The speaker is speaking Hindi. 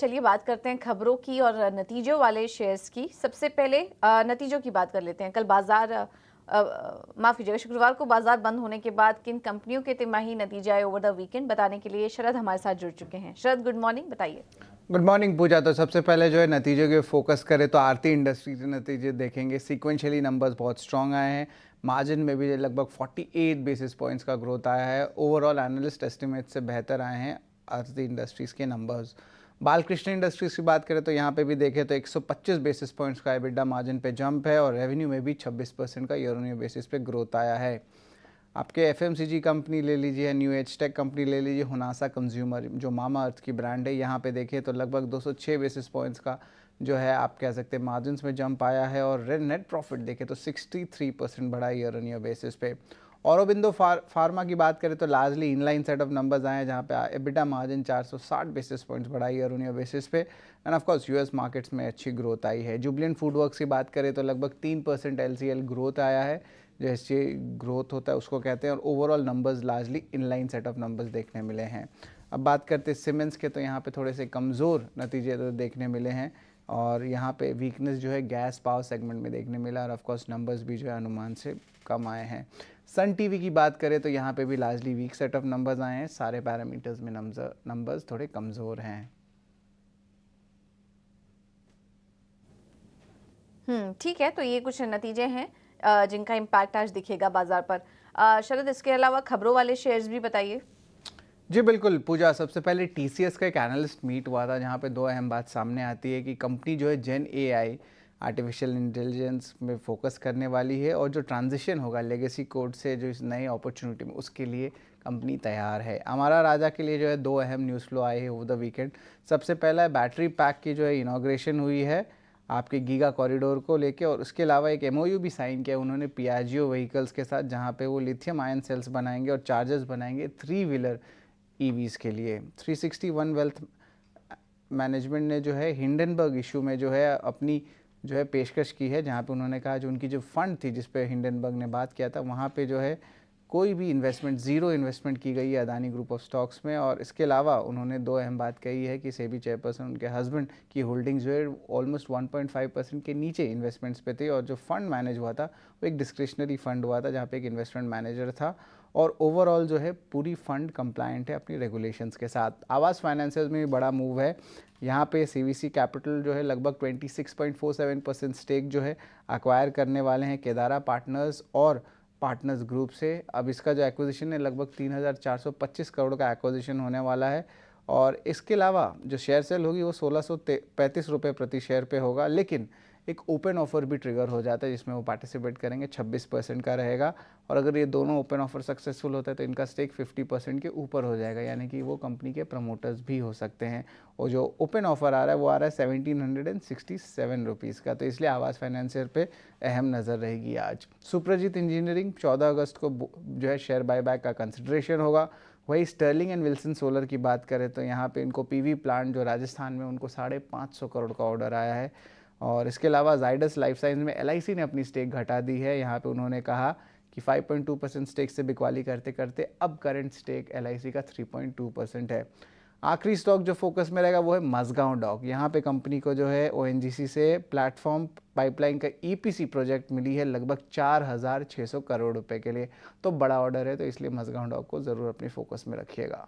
चलिए बात करते हैं खबरों की और नतीजों वाले शेयर्स की। सबसे पहले नतीजों की बात कर लेते हैं। कल बाजार माफ़ कीजिएगा, शुक्रवार को बाजार बंद होने के बाद किन कंपनियों के तिमाही नतीजे आए ओवर द वीकेंड, बताने के लिए शरद हमारे साथ जुड़ चुके हैं। शरद, गुड मॉर्निंग, बताइए। गुड मॉर्निंग पूजा। तो सबसे पहले जो है नतीजों के फोकस करें तो आरती इंडस्ट्री के नतीजे देखेंगे। सीक्वेंशियली नंबर्स बहुत स्ट्रांग आए हैं। मार्जिन में भी लगभग 48 बेसिस पॉइंट्स का ग्रोथ आया है। ओवरऑल एनालिस्ट एस्टिमेट से बेहतर आए हैं आरती इंडस्ट्रीज़ के नंबर्स। बालकृष्ण इंडस्ट्रीज़ की बात करें तो यहाँ पे भी देखें तो 125 बेसिस पॉइंट्स का एबिटा मार्जिन पे जंप है और रेवेन्यू में भी 26% का ईयर ऑन ईयर बेसिस पे ग्रोथ आया है। आपके एफएमसीजी कंपनी ले लीजिए, न्यू एज टेक कंपनी ले लीजिए, हुनासा कंज्यूमर जो मामा अर्थ की ब्रांड है, यहाँ पे देखिए तो लगभग 206 बेसिस पॉइंट्स का जो है आप कह सकते हैं मार्जिन में जंप आया है। और नेट प्रॉफिट देखें तो 63% बढ़ा ईयर ऑन ईयर बेसिस पे। औरोबिंदो फार्मा की बात करें तो largely inline set of numbers आए हैं, जहाँ पे एबिटा मार्जिन 460 बेसिस पॉइंट्स बढ़ा ईयर ऑन ईयर बेसिस पे। End of course US markets में अच्छी ग्रोथ आई है। जुबलेंट फूडवर्क्स की बात करें तो लगभग 3% एलसीएल ग्रोथ आया है, जो एसजे ग्रोथ होता है उसको कहते हैं। और overall numbers largely inline set of numbers देखने मिले हैं। अब बात करते हैं सीमेंस के, तो यहाँ पे थोड़े से कमज़ोर नतीजे तो देखने मिले हैं और यहाँ पे वीकनेस जो है गैस पावर सेगमेंट में देखने मिला। और ऑफ कोर्स नंबर्स भी जो है अनुमान से कम आए हैं। सन टीवी की बात करें तो यहाँ पे भी largely weak set of numbers आए हैं। सारे पैरामीटर्स में नंबर्स थोड़े कमज़ोर हैं। ठीक है, तो ये कुछ नतीजे हैं जिनका इम्पैक्ट आज दिखेगा बाजार पर। शरद, इसके अलावा खबरों वाले शेयर्स भी बताइए। जी बिल्कुल पूजा। सबसे पहले टीसीएस का एक एनालिस्ट मीट हुआ था, जहाँ पे दो अहम बात सामने आती है कि कंपनी जो है जेन एआई आर्टिफिशियल इंटेलिजेंस में फोकस करने वाली है और जो ट्रांजिशन होगा लेगेसी कोड से जो इस नई अपॉर्चुनिटी में, उसके लिए कंपनी तैयार है। हमारा राजा के लिए जो है दो अहम न्यूज़ फ्लो आए हैं ओवर द वीकेंड। सबसे पहला है बैटरी पैक की जो है इनाग्रेशन हुई है आपके गीगा कॉरिडोर को लेके, और उसके अलावा एक एमओयू भी साइन किया उन्होंने पियाजियो व्हीकल्स के साथ, जहाँ पे वो लिथियम आयन सेल्स बनाएंगे और चार्जर्स बनाएंगे 3 व्हीलर ईवीज़ के लिए। 361 वेल्थ मैनेजमेंट ने जो है हिंडनबर्ग इशू में जो है अपनी जो है पेशकश की है, जहाँ पे उन्होंने कहा जो उनकी जो फंड थी जिस पे हिंडनबर्ग ने बात किया था, वहाँ पे जो है कोई भी इन्वेस्टमेंट, ज़ीरो इन्वेस्टमेंट की गई है अदानी ग्रुप ऑफ स्टॉक्स में। और इसके अलावा उन्होंने दो अहम बात कही है कि सेबी चेयरपर्सन उनके हस्बैंड की होल्डिंग्स जो है ऑलमोस्ट 1.5% के नीचे इन्वेस्टमेंट्स पे थी, और जो फंड मैनेज हुआ था वो एक डिस्क्रिशनरी फंड हुआ था जहाँ पे एक इन्वेस्टमेंट मैनेजर था। और ओवरऑल जो है पूरी फंड कंप्लायंट है अपनी रेगुलेशंस के साथ। आवास फाइनेंसियर्स में भी बड़ा मूव है। यहाँ पे सीवीसी कैपिटल जो है लगभग 26.47% स्टेक जो है अक्वायर करने वाले हैं केदारा पार्टनर्स और पार्टनर्स ग्रुप से। अब इसका जो एक्विजिशन है लगभग 3,425 करोड़ का एक्विजिशन होने वाला है। और इसके अलावा जो शेयर सेल होगी वो 1635 रुपये प्रति शेयर पे होगा, लेकिन एक ओपन ऑफर भी ट्रिगर हो जाता है जिसमें वो पार्टिसिपेट करेंगे। 26% का रहेगा, और अगर ये दोनों ओपन ऑफर सक्सेसफुल होता है तो इनका स्टेक 50% के ऊपर हो जाएगा, यानी कि वो कंपनी के प्रमोटर्स भी हो सकते हैं। और जो ओपन ऑफर आ रहा है वो आ रहा है 1767 रुपीज़ का, तो इसलिए आवास फाइनेंसियर पे अहम नज़र रहेगी आज। सुप्रजीत इंजीनियरिंग 14 अगस्त को जो है शेयर बायबैक का कंसिडरेशन होगा। वही स्टर्लिंग एंड विल्सन सोलर की बात करें तो यहाँ पे इनको पीवी प्लांट जो राजस्थान में, उनको 550 करोड़ का ऑर्डर आया है। और इसके अलावा जाइडस लाइफ साइंस में एलआईसी ने अपनी स्टेक घटा दी है। यहाँ पे उन्होंने कहा कि 5.2% स्टेक से बिकवाली करते करते अब करंट स्टेक एलआईसी का 3.2% है। आखिरी स्टॉक जो फोकस में रहेगा वो है मझगांव डॉक। यहाँ पे कंपनी को जो है ओएनजीसी से प्लेटफॉर्म पाइपलाइन का ईपीसी प्रोजेक्ट मिली है लगभग 4,600 करोड़ रुपए के लिए। तो बड़ा ऑर्डर है, तो इसलिए मझगांव डॉक को ज़रूर अपनी फोकस में रखिएगा।